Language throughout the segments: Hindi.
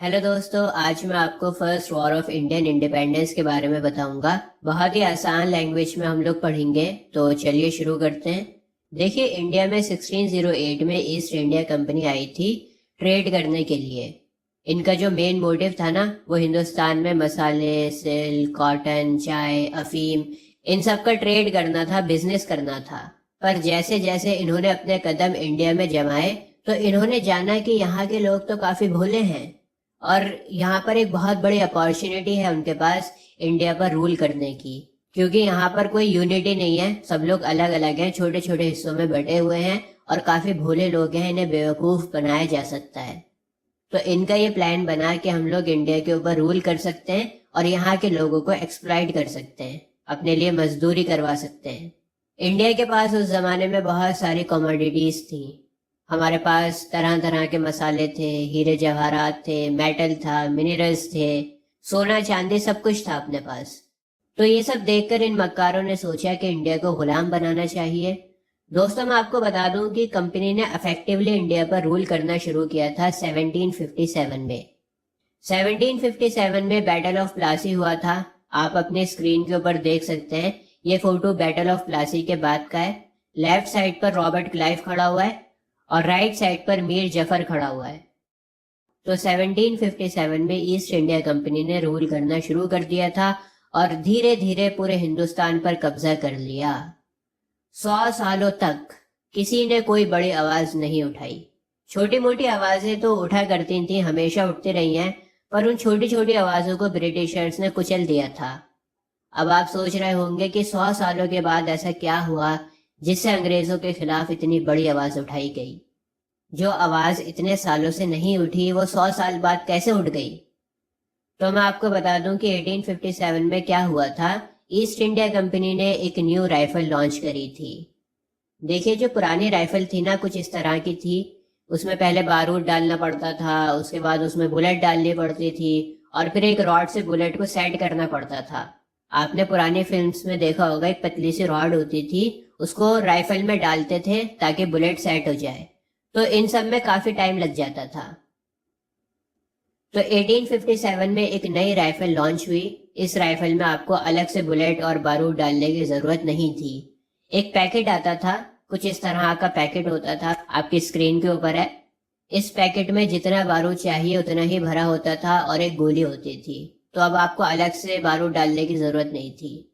हेलो दोस्तों, आज मैं आपको first war of Indian independence के बारे में बताऊंगा। बहुत ही आसान लैंग्वेज में हम लोग पढ़ेंगे, तो चलिए शुरू करते हैं। देखिए, इंडिया में 1608 में ईस्ट इंडिया कंपनी आई थी ट्रेड करने के लिए। इनका जो मेन मोटिव था ना, वो हिंदुस्तान में मसाले, सिल्क, कॉटन, चाय, अफीम, इन सब का ट्रेड करना था, बिजनेस करना था। पर जैसे जैसे इन्होंने अपने कदम इंडिया में जमाए, तो इन्होंने जाना कि यहाँ के लोग तो काफी भोले हैं और यहाँ पर एक बहुत बड़ी अपॉर्चुनिटी है उनके पास इंडिया पर रूल करने की। क्योंकि यहाँ पर कोई यूनिटी नहीं है, सब लोग अलग अलग हैं, छोटे छोटे हिस्सों में बटे हुए हैं और काफी भोले लोग हैं, इन्हें बेवकूफ बनाया जा सकता है। तो इनका ये प्लान बना कि हम लोग इंडिया के ऊपर रूल कर सकते हैं और यहाँ के लोगों को एक्सप्लॉइट कर सकते हैं, अपने लिए मजदूरी करवा सकते हैं। इंडिया के पास उस जमाने में बहुत सारी कमोडिटीज थी। हमारे पास तरह तरह के मसाले थे, हीरे जवाहरात थे, मेटल था, मिनरल्स थे, सोना चांदी, सब कुछ था अपने पास। तो ये सब देखकर इन मक्कारों ने सोचा कि इंडिया को गुलाम बनाना चाहिए। दोस्तों, मैं आपको बता दूं कि कंपनी ने इफेक्टिवली इंडिया पर रूल करना शुरू किया था 1757 में। 1757 में बैटल ऑफ प्लासी हुआ था। आप अपने स्क्रीन के ऊपर देख सकते हैं, ये फोटो बैटल ऑफ प्लासी के बाद का है। लेफ्ट साइड पर रॉबर्ट क्लाइव खड़ा हुआ है और राइट साइड पर मीर जफर खड़ा हुआ है। तो 1757 में ईस्ट इंडिया कंपनी ने रूल करना शुरू कर दिया था और धीरे धीरे पूरे हिंदुस्तान पर कब्जा कर लिया। 100 सालों तक किसी ने कोई बड़ी आवाज नहीं उठाई। छोटी मोटी आवाजें तो उठा करती थी, हमेशा उठती रही हैं, पर उन छोटी छोटी आवाजों को ब्रिटिशर्स ने कुचल दिया था। अब आप सोच रहे होंगे कि 100 सालों के बाद ऐसा क्या हुआ जिससे अंग्रेजों के खिलाफ इतनी बड़ी आवाज उठाई गई। जो आवाज इतने सालों से नहीं उठी, वो 100 साल बाद कैसे उठ गई? तो मैं आपको बता दूं कि 1857 में क्या हुआ था। ईस्ट इंडिया कंपनी ने एक न्यू राइफल लॉन्च करी थी। देखिए, जो पुरानी राइफल थी ना, कुछ इस तरह की थी। उसमें पहले बारूद डालना पड़ता था, उसके बाद उसमें बुलेट डालनी पड़ती थी और फिर एक रॉड से बुलेट को सेट करना पड़ता था। आपने पुरानी फिल्म्स में देखा होगा, एक पतली सी रॉड होती थी, उसको राइफल में डालते थे ताकि बुलेट सेट हो जाए। तो इन सब में काफी टाइम लग जाता था। तो 1857 में एक नई राइफल लॉन्च हुई। इस राइफल में आपको अलग से बुलेट और बारूद डालने की जरूरत नहीं थी। एक पैकेट आता था, कुछ इस तरह का पैकेट होता था, आपकी स्क्रीन के ऊपर है। इस पैकेट में जितना बारूद चाहिए उतना ही भरा होता था और एक गोली होती थी। तो अब आपको अलग से बारूद डालने की जरूरत नहीं थी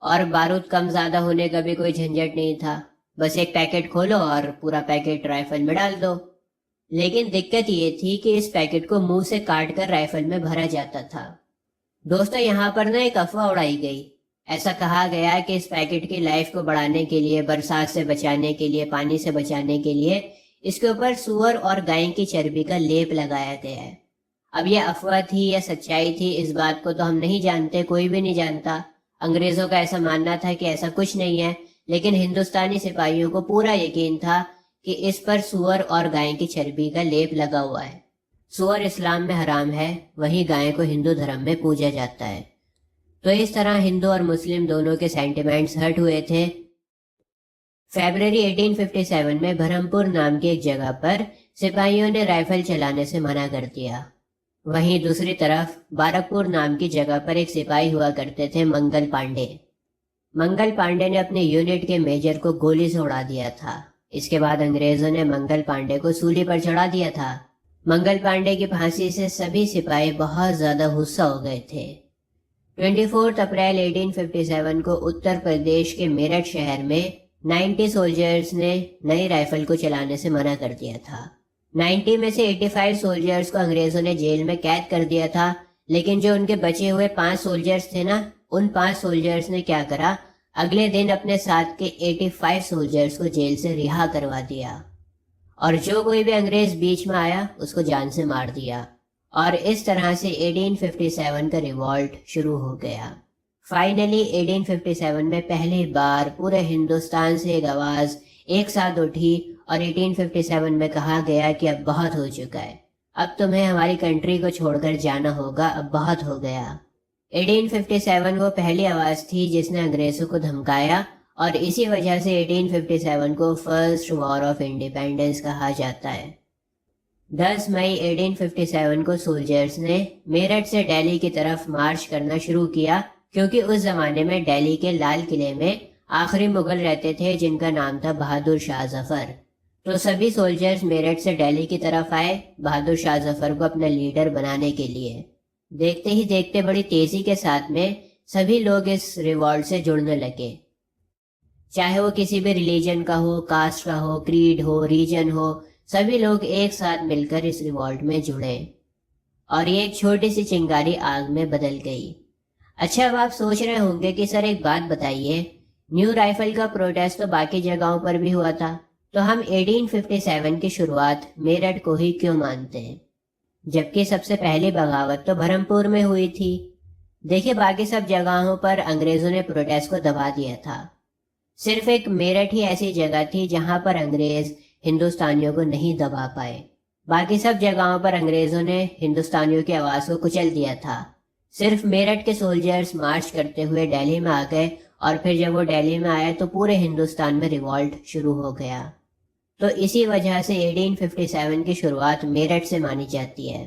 और बारूद कम ज्यादा होने का भी कोई झंझट नहीं था। बस एक पैकेट खोलो और पूरा पैकेट राइफल में डाल दो। लेकिन दिक्कत ये थी कि इस पैकेट को मुंह से काट कर राइफल में भरा जाता था। दोस्तों, यहाँ पर ना एक अफवाह उड़ाई गई। ऐसा कहा गया कि इस पैकेट की लाइफ को बढ़ाने के लिए, बरसात से बचाने के लिए, पानी से बचाने के लिए इसके ऊपर सूअर और गाय की चर्बी का लेप लगाया गया है। अब यह अफवाह थी या सच्चाई थी, इस बात को तो हम नहीं जानते, कोई भी नहीं जानता। अंग्रेजों का ऐसा मानना था कि ऐसा कुछ नहीं है, लेकिन हिंदुस्तानी सिपाहियों को पूरा यकीन था कि इस पर सूअर और गाय की चर्बी का लेप लगा हुआ है। सूअर इस्लाम में हराम है, वहीं गाय को हिंदू धर्म में पूजा जाता है। तो इस तरह हिंदू और मुस्लिम दोनों के सेंटिमेंट्स हर्ट हुए थे। फरवरी 1857 में बरहमपुर नाम की एक जगह पर सिपाहियों ने राइफल चलाने से मना कर दिया। वहीं दूसरी तरफ बारकपुर नाम की जगह पर एक सिपाही हुआ करते थे, मंगल पांडे। मंगल पांडे ने अपने यूनिट के मेजर को गोली से उड़ा दिया था। इसके बाद अंग्रेजों ने मंगल पांडे को सूली पर चढ़ा दिया था। मंगल पांडे की फांसी से सभी सिपाही बहुत ज्यादा गुस्सा हो गए थे। 24 अप्रैल 1857 को उत्तर प्रदेश के मेरठ शहर में 90 सोल्जर्स ने नई राइफल को चलाने से मना कर दिया था। 90 में से 85 सोल्जर्स को अंग्रेजों ने जेल में कैद कर दिया था। लेकिन जो उनके बचे हुए 5 सोल्जर्स थे ना, उन 5 सोल्जर्स ने क्या करा, अगले दिन अपने साथ के 85 सोल्जर्स को जेल से रिहा करवा दिया और जो कोई भी अंग्रेज बीच में आया उसको जान से मार दिया। और इस तरह से 1857 का रिवॉल्ट शुरू हो गया। फाइनली 1857 में पहली बार पूरे हिंदुस्तान से एक आवाज एक साथ उठी और 1857 में कहा गया कि अब बहुत हो चुका है, अब तुम्हें हमारी कंट्री को छोड़कर जाना होगा, अब बहुत हो गया। 1857 वो पहली आवाज थी जिसने अंग्रेजों को धमकाया और इसी वजह से 1857 को फर्स्ट वॉर ऑफ इंडिपेंडेंस कहा जाता है। 10 मई 1857 को सोल्जर्स ने मेरठ से दिल्ली की तरफ मार्च करना शुरू किया, क्योंकि उस जमाने में दिल्ली के लाल किले में आखिरी मुगल रहते थे जिनका नाम था बहादुर शाह जफर। तो सभी सोल्जर्स मेरठ से दिल्ली की तरफ आए बहादुर शाह जफर को अपना लीडर बनाने के लिए। देखते ही देखते बड़ी तेजी के साथ में सभी लोग इस रिवॉल्ट से जुड़ने लगे, चाहे वो किसी भी रिलीजन का हो, कास्ट का हो, क्रीड हो, रीजन हो, सभी लोग एक साथ मिलकर इस रिवॉल्ट में जुड़े और ये एक छोटी सी चिंगारी आग में बदल गई। अच्छा, अब आप सोच रहे होंगे कि सर एक बात बताइए, न्यू राइफल का प्रोटेस्ट तो बाकी जगहों पर भी हुआ था, तो हम 1857 की शुरुआत मेरठ को ही क्यों मानते हैं, जबकि सबसे पहली बगावत तो बरहमपुर में हुई थी। देखिए, बाकी सब जगहों पर अंग्रेजों ने प्रोटेस्ट को दबा दिया था, सिर्फ एक मेरठ ही ऐसी जगह थी जहां पर अंग्रेज हिंदुस्तानियों को नहीं दबा पाए। बाकी सब जगहों पर अंग्रेजों ने हिंदुस्तानियों की आवाज को कुचल दिया था। सिर्फ मेरठ के सोल्जर्स मार्च करते हुए दिल्ली में आ गए और फिर जब वो दिल्ली में आए तो पूरे हिंदुस्तान में रिवॉल्ट शुरू हो गया। तो इसी वजह से 1857 की शुरुआत मेरठ से मानी जाती है।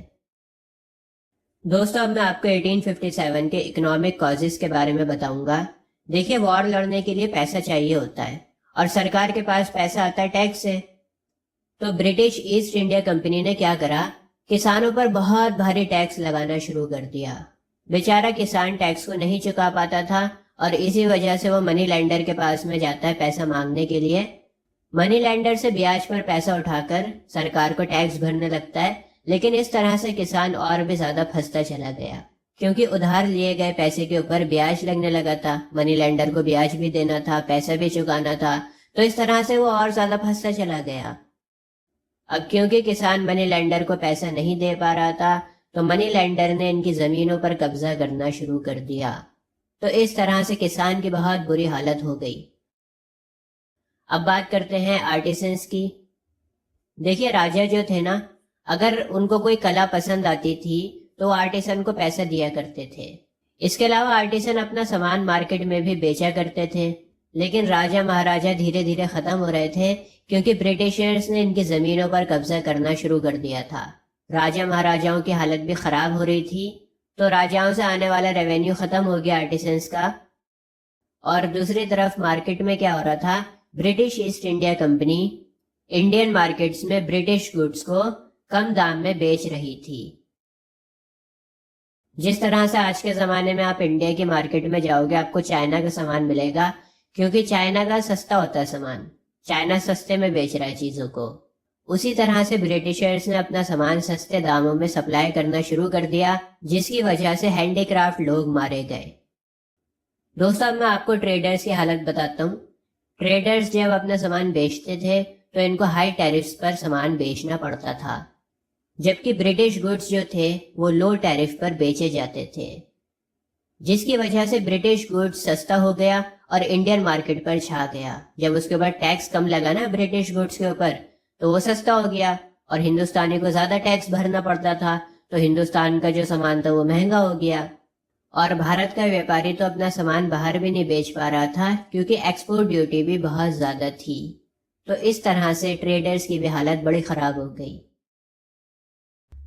दोस्तों, अब मैं आपको 1857 के इकोनॉमिक कॉजेस के बारे में बताऊंगा। देखिए, वॉर लड़ने के लिए पैसा चाहिए होता है और सरकार के पास पैसा आता है टैक्स से। तो ब्रिटिश ईस्ट इंडिया कंपनी ने क्या करा, किसानों पर बहुत भारी टैक्स लगाना शुरू कर दिया। बेचारा किसान टैक्स को नहीं चुका पाता था और इसी वजह से वो मनी लैंडर के पास में जाता है पैसा मांगने के लिए। मनी लैंडर से ब्याज पर पैसा उठाकर सरकार को टैक्स भरने लगता है, लेकिन इस तरह से किसान और भी ज्यादा फंसता चला गया, क्योंकि उधार लिए गए पैसे के ऊपर ब्याज लगने लगा था। मनी लैंडर को ब्याज भी देना था, पैसा भी चुकाना था, तो इस तरह से वो और ज्यादा फंसता चला गया। अब क्योंकि किसान मनी लैंडर को पैसा नहीं दे पा रहा था, तो मनी लैंडर ने इनकी जमीनों पर कब्जा करना शुरू कर दिया। तो इस तरह से किसान की बहुत बुरी हालत हो गई। अब बात करते हैं आर्टिसंस की। देखिए, राजा जो थे ना, अगर उनको कोई कला पसंद आती थी तो आर्टिसन को पैसा दिया करते थे। इसके अलावा आर्टिसन अपना सामान मार्केट में भी बेचा करते थे। लेकिन राजा महाराजा धीरे धीरे खत्म हो रहे थे, क्योंकि ब्रिटिशर्स ने इनकी जमीनों पर कब्जा करना शुरू कर दिया था। राजा महाराजाओं की हालत भी खराब हो रही थी, तो राजाओं से आने वाला रेवेन्यू खत्म हो गया आर्टिसंस का। और दूसरी तरफ मार्केट में क्या हो रहा था, British east India company Indian markets में ब्रिटिश गुड्स को कम दाम में बेच रही थी। जिस तरह से आज के जमाने में आप इंडिया की मार्केट में जाओगे, आपको चाइना का सामान मिलेगा, क्योंकि चाइना का सस्ता होता है सामान, चाइना सस्ते में बेच रहा है चीजों को। उसी तरह से ब्रिटिशर्स ने अपना सामान सस्ते दामों में सप्लाई करना शुरू कर दिया, जिसकी वजह से हैंडीक्राफ्ट लोग मारे गए। दोस्तों, अब मैं आपको ट्रेडर्स की हालत बताता हूँ। ट्रेडर्स जब अपना सामान बेचते थे तो इनको हाई टैरिफ्स पर सामान बेचना पड़ता था, जबकि ब्रिटिश गुड्स जो थे वो लो टैरिफ पर बेचे जाते थे, जिसकी वजह से ब्रिटिश गुड्स सस्ता हो गया और इंडियन मार्केट पर छा गया। जब उसके बाद टैक्स कम लगा ना ब्रिटिश गुड्स के ऊपर, तो वो सस्ता हो गया और हिंदुस्तानी को ज्यादा टैक्स भरना पड़ता था, तो हिंदुस्तान का जो सामान था वो महंगा हो गया। और भारत का व्यापारी तो अपना सामान बाहर भी नहीं बेच पा रहा था, क्योंकि एक्सपोर्ट ड्यूटी भी बहुत ज्यादा थी। तो इस तरह से ट्रेडर्स की भी हालत बड़ी खराब हो गई।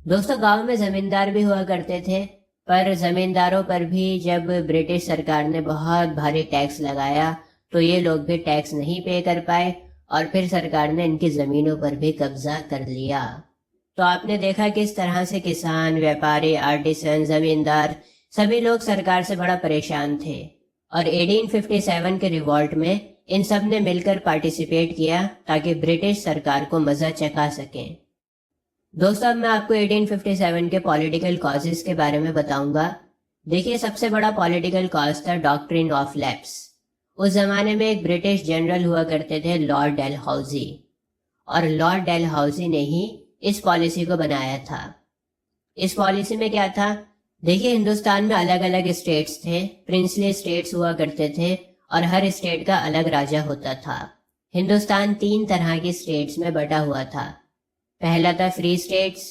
दोस्तों, गांव में जमींदार भी हुआ करते थे, पर जमींदारों पर भी जब ब्रिटिश सरकार ने बहुत भारी टैक्स लगाया तो ये लोग भी टैक्स नहीं पे कर पाए और फिर सरकार ने इनकी जमीनों पर भी कब्जा कर लिया। तो आपने देखा किस तरह से किसान, व्यापारी, आर्टिसन, जमींदार सभी लोग सरकार से बड़ा परेशान थे और 1857 के रिवॉल्ट में इन सब ने मिलकर पार्टिसिपेट किया ताकि ब्रिटिश सरकार को मजा चखा सकें। दोस्तों, अब मैं आपको 1857 के पॉलिटिकल कॉजेस के बारे में बताऊंगा। देखिए, सबसे बड़ा पॉलिटिकल कॉज था डॉक्ट्रिन ऑफ लैप्स। उस जमाने में एक ब्रिटिश जनरल हुआ करते थे लॉर्ड डलहौजी, और लॉर्ड डलहौजी ने ही इस पॉलिसी को बनाया था। इस पॉलिसी में क्या था, देखिए, हिंदुस्तान में अलग अलग स्टेट्स थे, प्रिंसली स्टेट्स हुआ करते थे और हर स्टेट का अलग राजा होता था। हिंदुस्तान 3 तरह की स्टेट्स में बटा हुआ था। पहला था फ्री स्टेट्स।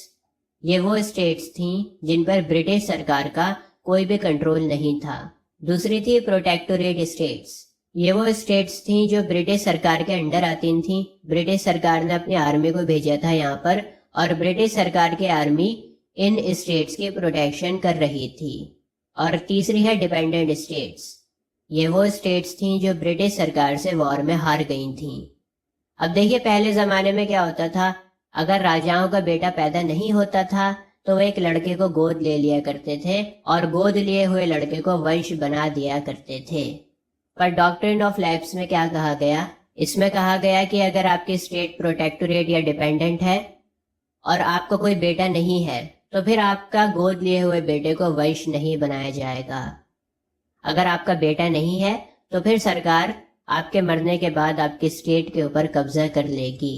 ये वो स्टेट्स थीं जिन पर ब्रिटिश सरकार का कोई भी कंट्रोल नहीं था। दूसरी थी प्रोटेक्टोरेट स्टेट्स। ये वो स्टेट्स थीं जो ब्रिटिश सरकार के अंडर आती थीं। ब्रिटिश सरकार ने अपनी आर्मी को भेजा था यहाँ पर और ब्रिटिश सरकार की आर्मी इन स्टेट्स की प्रोटेक्शन कर रही थी। और तीसरी है डिपेंडेंट स्टेट्स। ये वो स्टेट्स थीं जो ब्रिटिश सरकार से वॉर में हार गई थीं। अब देखिए, पहले ज़माने में क्या होता था, अगर राजाओं का बेटा पैदा नहीं होता था तो वो एक लड़के को गोद ले लिया करते थे और गोद लिए हुए लड़के को वंश बना दिया करते थे। पर डॉक्ट्रिन ऑफ लैप्स में क्या कहा गया? इसमें कहा गया कि अगर आपकी स्टेट प्रोटेक्टोरेट या डिपेंडेंट है और आपको कोई बेटा नहीं है तो फिर आपका गोद लिए हुए बेटे को वंश नहीं बनाया जाएगा। अगर आपका बेटा नहीं है तो फिर सरकार आपके मरने के बाद आपकी स्टेट के ऊपर कब्जा कर लेगी।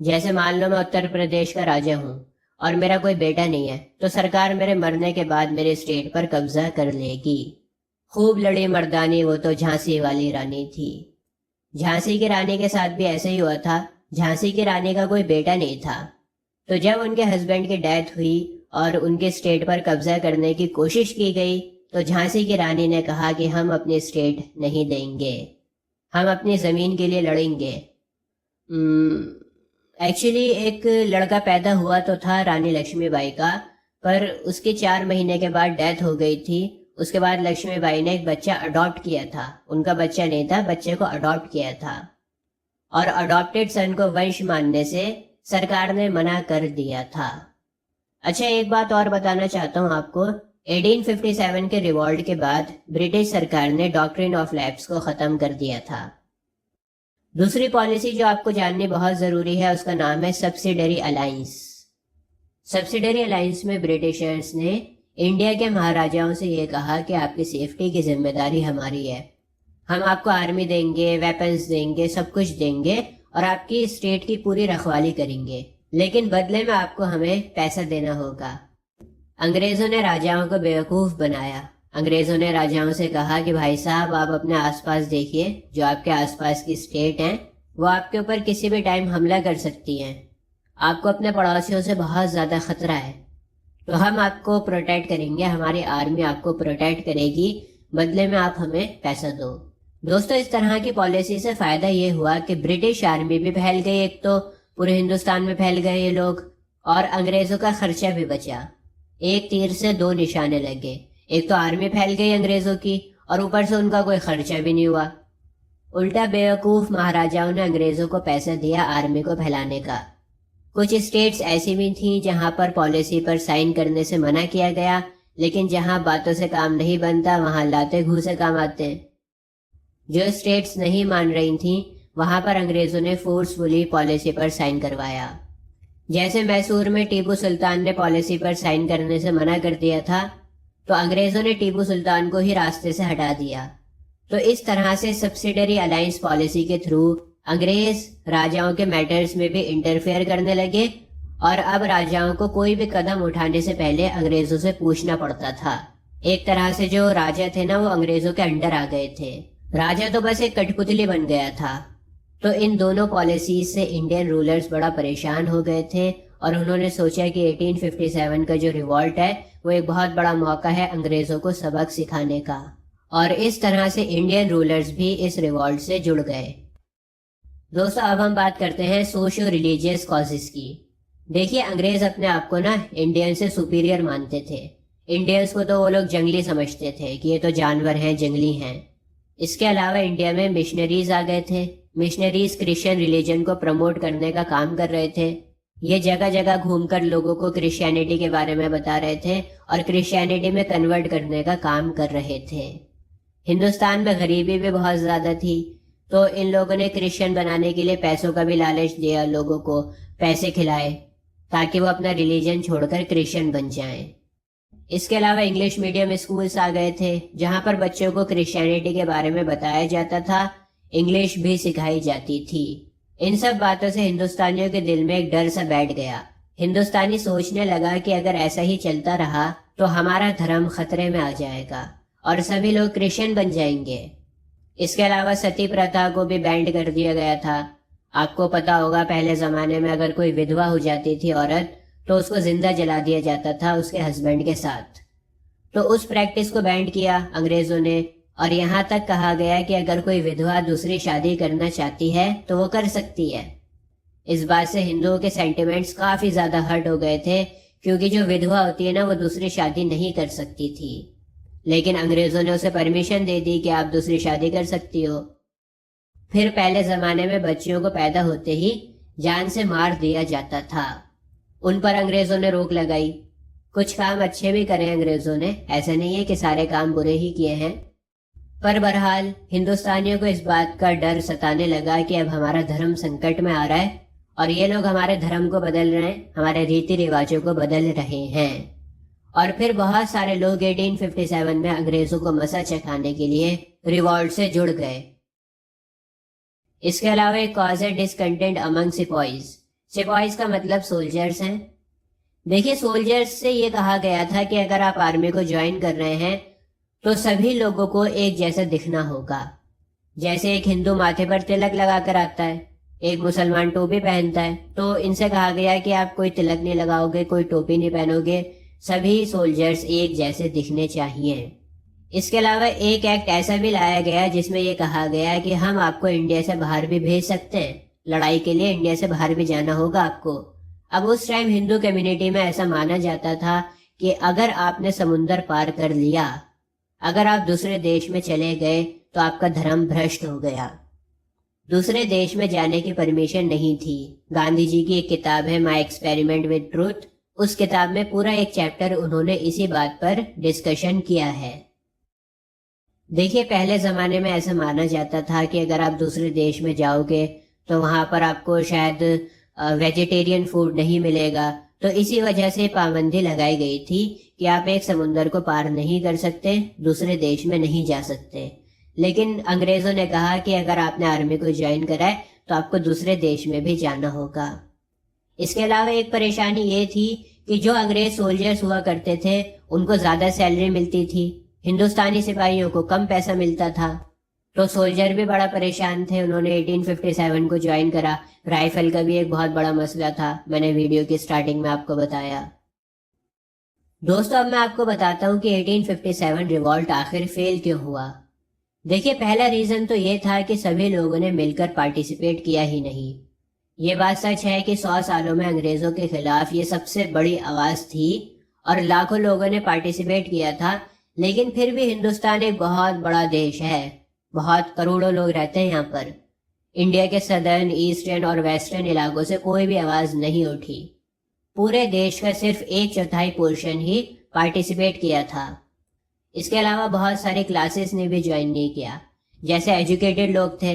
जैसे मान लो मैं उत्तर प्रदेश का राजा हूँ और मेरा कोई बेटा नहीं है तो सरकार मेरे मरने के बाद मेरे स्टेट पर कब्जा कर लेगी। खूब लड़ी मर्दानी वो तो झांसी वाली रानी थी। झांसी की रानी के साथ भी ऐसे ही हुआ था। झांसी की रानी का कोई बेटा नहीं था, तो जब उनके हस्बैंड की डेथ हुई और उनके स्टेट पर कब्जा करने की कोशिश की गई तो झांसी की रानी ने कहा कि हम अपनी स्टेट नहीं देंगे, हम अपनी जमीन के लिए लड़ेंगे। एक्चुअली एक लड़का पैदा हुआ तो था रानी लक्ष्मीबाई का, पर उसके 4 महीने के बाद डेथ हो गई थी। उसके बाद लक्ष्मीबाई ने एक बच्चा अडॉप्ट किया था। उनका बच्चा नहीं था, बच्चे को अडॉप्ट किया था और अडॉप्टेड सन को वंश मानने से सरकार ने मना कर दिया था। अच्छा, एक बात और बताना चाहता हूँ आपको। 1857 के रिवॉल्ट के बाद ब्रिटिश सरकार ने डॉक्ट्रिन ऑफ लैप्स को खत्म कर दिया था। दूसरी पॉलिसी जो आपको जाननी बहुत जरूरी है उसका नाम है सब्सिडरी अलायंस। सब्सिडरी अलायंस में ब्रिटिशर्स ने इंडिया के महाराजाओं से ये कहा कि आपकी सेफ्टी की जिम्मेदारी हमारी है, हम आपको आर्मी देंगे, वेपन्स देंगे, सब कुछ देंगे और आपकी स्टेट की पूरी रखवाली करेंगे, लेकिन बदले में आपको हमें पैसा देना होगा। अंग्रेजों ने राजाओं को बेवकूफ बनाया। अंग्रेजों ने राजाओं से कहा कि भाई साहब, आप अपने आसपास देखिए, जो आपके आसपास की स्टेट हैं वो आपके ऊपर किसी भी टाइम हमला कर सकती हैं, आपको अपने पड़ोसियों से बहुत ज्यादा खतरा है, तो हम आपको प्रोटेक्ट करेंगे, हमारी आर्मी आपको प्रोटेक्ट करेगी, बदले में आप हमें पैसा दो। दोस्तों, इस तरह की पॉलिसी से फायदा ये हुआ कि ब्रिटिश आर्मी भी फैल गई, एक तो पूरे हिंदुस्तान में फैल गए ये लोग, और अंग्रेजों का खर्चा भी बचा। एक तीर से 2 निशाने लगे, एक तो आर्मी फैल गई अंग्रेजों की और ऊपर से उनका कोई खर्चा भी नहीं हुआ। उल्टा बेवकूफ महाराजाओं ने अंग्रेजों को पैसा दिया आर्मी को फैलाने का। कुछ स्टेट्स ऐसी भी थीं जहां पर पॉलिसी पर साइन करने से मना किया गया, लेकिन जहां बातों से काम नहीं बनता वहां लाते घूसे काम आते हैं। जो स्टेट्स नहीं मान रही थीं वहां पर अंग्रेजों ने फोर्सफुली पॉलिसी पर साइन करवाया। जैसे मैसूर में टीपू सुल्तान ने पॉलिसी पर साइन करने से मना कर दिया था, तो अंग्रेजों ने टीपू सुल्तान को ही रास्ते से हटा दिया। तो इस तरह से सब्सिडरी अलायंस पॉलिसी के थ्रू अंग्रेज राजाओं के मैटर्स में भी इंटरफेयर करने लगे और अब राजाओं को कोई भी कदम उठाने से पहले अंग्रेजों से पूछना पड़ता था। एक तरह से जो राजा थे ना, वो अंग्रेजों के अंडर आ गए थे। राजा तो बस एक कठपुतली बन गया था। तो इन दोनों पॉलिसीज से इंडियन रूलर्स बड़ा परेशान हो गए थे और उन्होंने सोचा कि 1857 का जो रिवॉल्ट है वो एक बहुत बड़ा मौका है अंग्रेजों को सबक सिखाने का, और इस तरह से इंडियन रूलर्स भी इस रिवॉल्ट से जुड़ गए। दोस्तों, अब हम बात करते हैं सोशियो रिलीजियस कॉजेस की। देखिए, अंग्रेज अपने आप को ना इंडियन से सुपीरियर मानते थे। इंडियंस को तो वो लोग जंगली समझते थे कि ये तो जानवर हैं, जंगली हैं। इसके अलावा इंडिया में मिशनरीज आ गए थे। मिशनरीज क्रिश्चियन रिलीजन को प्रमोट करने का काम कर रहे थे। ये जगह जगह घूमकर लोगों को क्रिश्चियनिटी के बारे में बता रहे थे और क्रिश्चियनिटी में कन्वर्ट करने का काम कर रहे थे। हिंदुस्तान में गरीबी भी बहुत ज्यादा थी, तो इन लोगों ने क्रिश्चियन बनाने के लिए पैसों का भी लालच दिया, लोगों को पैसे खिलाए ताकि वो अपना रिलीजन छोड़कर क्रिश्चियन बन जाएं। इसके अलावा इंग्लिश मीडियम स्कूल्स आ गए थे जहां पर बच्चों को क्रिश्चियनिटी के बारे में बताया जाता था, इंग्लिश भी सिखाई जाती थी। इन सब बातों से हिंदुस्तानियों के दिल में एक डर सा बैठ गया। हिंदुस्तानी सोचने लगा कि अगर ऐसा ही चलता रहा तो हमारा धर्म खतरे में आ जाएगा और सभी लोग क्रिश्चियन बन जाएंगे। इसके अलावा सती प्रथा को भी बैंड कर दिया गया था। आपको पता होगा, पहले जमाने में अगर कोई विधवा हो जाती थी औरत तो उसको जिंदा जला दिया जाता था उसके हस्बैंड के साथ। तो उस प्रैक्टिस को बैंड किया अंग्रेजों ने, और यहाँ तक कहा गया कि अगर कोई विधवा दूसरी शादी करना चाहती है तो वो कर सकती है। इस बात से हिंदुओं के सेंटिमेंट्स काफी ज्यादा हर्ट हो गए थे, क्योंकि जो विधवा होती है ना, वो दूसरी शादी नहीं कर सकती थी। लेकिन अंग्रेजों ने उसे परमिशन दे दी कि आप दूसरी शादी कर सकती हो। फिर पहले जमाने में बच्चियों को पैदा होते ही जान से मार दिया जाता था। उन पर अंग्रेजों ने रोक लगाई। कुछ काम अच्छे भी करे अंग्रेजों ने, ऐसा नहीं है कि सारे काम बुरे ही किए हैं। पर बहरहाल हिंदुस्तानियों को इस बात का डर सताने लगा कि अब हमारा धर्म संकट में आ रहा है और ये लोग हमारे धर्म को बदल रहे हैं, हमारे रीति रिवाजों को बदल रहे हैं। और फिर बहुत सारे लोग 1857 में अंग्रेजों को मसा चखाने के लिए रिवॉल्ट से जुड़ गए। इसके अलावा एक कॉज है डिसकंटेंट अमंग सिपॉइज। सिपॉइज का मतलब सोल्जर्स हैं। देखिए, सोल्जर्स से ये कहा गया था कि अगर आप आर्मी को ज्वाइन कर रहे हैं तो सभी लोगों को एक जैसा दिखना होगा। जैसे एक हिंदू माथे पर तिलक लगाकर आता है, एक मुसलमान टोपी पहनता है, तो इनसे कहा गया कि आप कोई तिलक नहीं लगाओगे, कोई टोपी नहीं पहनोगे, सभी सोल्जर्स एक जैसे दिखने चाहिए। इसके अलावा एक एक्ट ऐसा भी लाया गया जिसमें यह कहा गया कि हम आपको इंडिया से बाहर भी भेज सकते हैं, लड़ाई के लिए इंडिया से बाहर भी जाना होगा आपको। अब उस टाइम हिंदू कम्युनिटी में ऐसा माना जाता था कि अगर आपने समुंदर पार कर लिया, अगर आप दूसरे देश में चले गए तो आपका धर्म भ्रष्ट हो गया। दूसरे देश में जाने की परमिशन नहीं थी। गांधी जी की एक किताब है माई एक्सपेरिमेंट विद ट्रूथ, उस किताब में पूरा एक चैप्टर उन्होंने इसी बात पर डिस्कशन किया है। देखिए, पहले जमाने में ऐसा माना जाता था कि अगर आप दूसरे देश में जाओगे तो वहां पर आपको शायद वेजिटेरियन फूड नहीं मिलेगा, तो इसी वजह से पाबंदी लगाई गई थी कि आप एक समुंदर को पार नहीं कर सकते, दूसरे देश में नहीं जा सकते। लेकिन अंग्रेजों ने कहा कि अगर आपने आर्मी को ज्वाइन करा है तो आपको दूसरे देश में भी जाना होगा। इसके अलावा एक परेशानी ये थी कि जो अंग्रेज सोल्जर्स हुआ करते थे उनको ज्यादा सैलरी मिलती थी, हिंदुस्तानी सिपाहियों को कम पैसा मिलता था। तो सोल्जर भी बड़ा परेशान थे। उन्होंने 1857 को ज्वाइन करा। राइफल का भी एक बहुत बड़ा मसला था, मैंने वीडियो की स्टार्टिंग में आपको बताया। दोस्तों, अब मैं आपको बताता हूँ कि 1857 रिवॉल्ट आखिर फेल क्यों हुआ। देखिए, पहला रीजन तो ये था कि सभी लोगों ने मिलकर पार्टिसिपेट किया ही नहीं। ये बात सच है कि 100 सालों में अंग्रेजों के खिलाफ ये सबसे बड़ी आवाज थी और लाखों लोगों ने पार्टिसिपेट किया था। लेकिन फिर भी हिंदुस्तान एक बहुत बड़ा देश है, बहुत करोड़ों लोग रहते हैं यहाँ पर। इंडिया के सदर्न, ईस्टर्न और वेस्टर्न इलाकों से कोई भी आवाज नहीं उठी। पूरे देश का सिर्फ 1/4 पोर्शन ही पार्टिसिपेट किया था। इसके अलावा बहुत सारे क्लासेस ने भी ज्वाइन नहीं किया। जैसे एजुकेटेड लोग थे।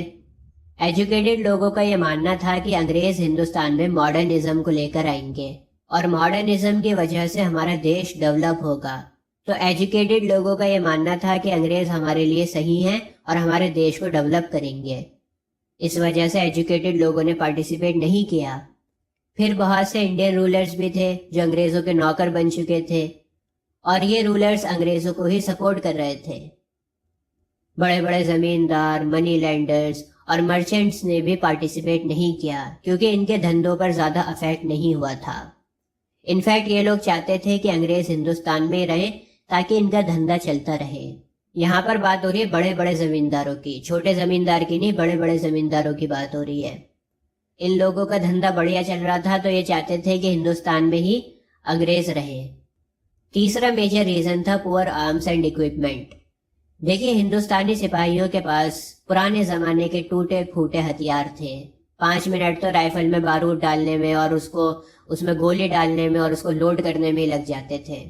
एजुकेटेड लोगों का यह मानना था कि अंग्रेज हिंदुस्तान में मॉडर्निज्म को लेकर आएंगे और मॉडर्निज्म की वजह से हमारा देश डेवलप होगा। तो एजुकेटेड लोगों का यह मानना था कि अंग्रेज हमारे लिए सही हैं और हमारे देश को डेवलप करेंगे। इस वजह से एजुकेटेड लोगों ने पार्टिसिपेट नहीं किया। फिर बहुत से इंडियन रूलर्स भी थे जो अंग्रेजों के नौकर बन चुके थे और ये रूलर्स अंग्रेजों को ही सपोर्ट कर रहे थे। बड़े बड़े जमींदार, मनी लैंडर्स और मर्चेंट्स ने भी पार्टिसिपेट नहीं किया क्योंकि इनके धंधों पर ज्यादा अफेक्ट नहीं हुआ था। इनफैक्ट ये लोग चाहते थे कि अंग्रेज हिंदुस्तान में रहे ताकि इनका धंधा चलता रहे। यहाँ पर बात हो रही है बड़े बड़े जमींदारों की, छोटे जमींदार की नहीं, बड़े बड़े जमींदारों की बात हो रही है। इन लोगों का धंधा बढ़िया चल रहा था तो ये चाहते थे कि हिंदुस्तान में ही अंग्रेज रहे। तीसरा मेजर रीजन था पुअर आर्म्स एंड इक्विपमेंट। देखिए, हिंदुस्तानी सिपाहियों के पास पुराने जमाने के टूटे फूटे हथियार थे। 5 मिनट तो राइफल में बारूद डालने में और उसमें गोली डालने में और उसको लोड करने में लग जाते थे।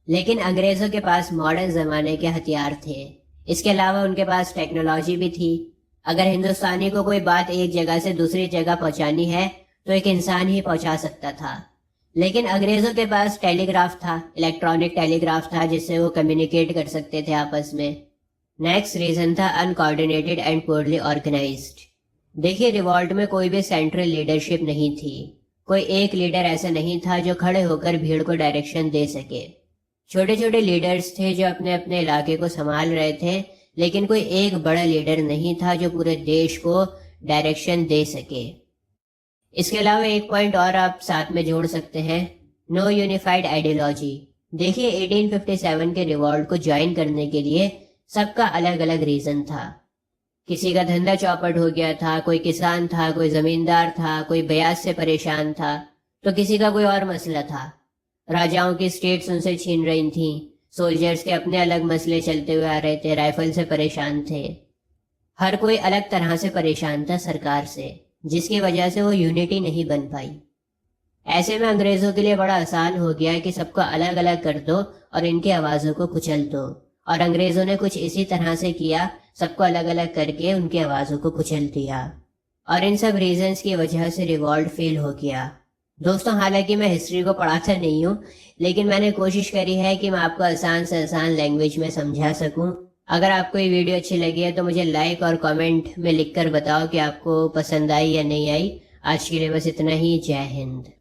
लेकिन अंग्रेजों के पास मॉडर्न जमाने के हथियार थे। इसके अलावा उनके पास टेक्नोलॉजी भी थी। अगर हिंदुस्तानी को कोई बात एक जगह से दूसरी जगह पहुंचानी है तो एक इंसान ही पहुंचा सकता था। लेकिन अंग्रेजों के पास टेलीग्राफ था, इलेक्ट्रॉनिक टेलीग्राफ था, जिससे वो कम्युनिकेट कर सकते थे आपस में। नेक्स्ट रीजन था अनकोऑर्डिनेटेड एंड पुअरली ऑर्गेनाइज्ड। देखिए, रिवॉल्ट में कोई भी सेंट्रल लीडरशिप नहीं थी। कोई एक लीडर ऐसा नहीं था जो खड़े होकर भीड़ को डायरेक्शन दे सके। छोटे छोटे लीडर्स थे जो अपने अपने इलाके को संभाल रहे थे, लेकिन कोई एक बड़ा लीडर नहीं था जो पूरे देश को डायरेक्शन दे सके। इसके अलावा एक पॉइंट और आप साथ में जोड़ सकते हैं, नो यूनिफाइड आइडियोलॉजी। देखिए, 1857 के रिवॉल्ट को ज्वाइन करने के लिए सबका अलग अलग रीजन था। किसी का धंधा चौपट हो गया था, कोई किसान था, कोई जमींदार था, कोई ब्याज से परेशान था, तो किसी का कोई और मसला था। राजाओं की स्टेट्स उनसे छीन रही थीं, सोल्जर्स के अपने अलग मसले चलते हुए आ रहे थे, राइफल से परेशान थे। हर कोई अलग तरह से परेशान था सरकार से, जिसकी वजह से वो यूनिटी नहीं बन पाई। ऐसे में अंग्रेजों के लिए बड़ा आसान हो गया कि सबको अलग अलग कर दो और इनकी आवाज़ों को कुचल दो। और अंग्रेजों ने कुछ इसी तरह से किया, सबको अलग अलग करके उनकी आवाज़ों को कुचल दिया। और इन सब रीजंस की वजह से रिवॉल्ट फेल हो गया। दोस्तों, हालांकि मैं हिस्ट्री को पढ़ाता नहीं हूँ, लेकिन मैंने कोशिश करी है कि मैं आपको आसान से आसान लैंग्वेज में समझा सकूं। अगर आपको ये वीडियो अच्छी लगी है तो मुझे लाइक और कमेंट में लिखकर बताओ कि आपको पसंद आई या नहीं आई। आज के लिए बस इतना ही। जय हिंद।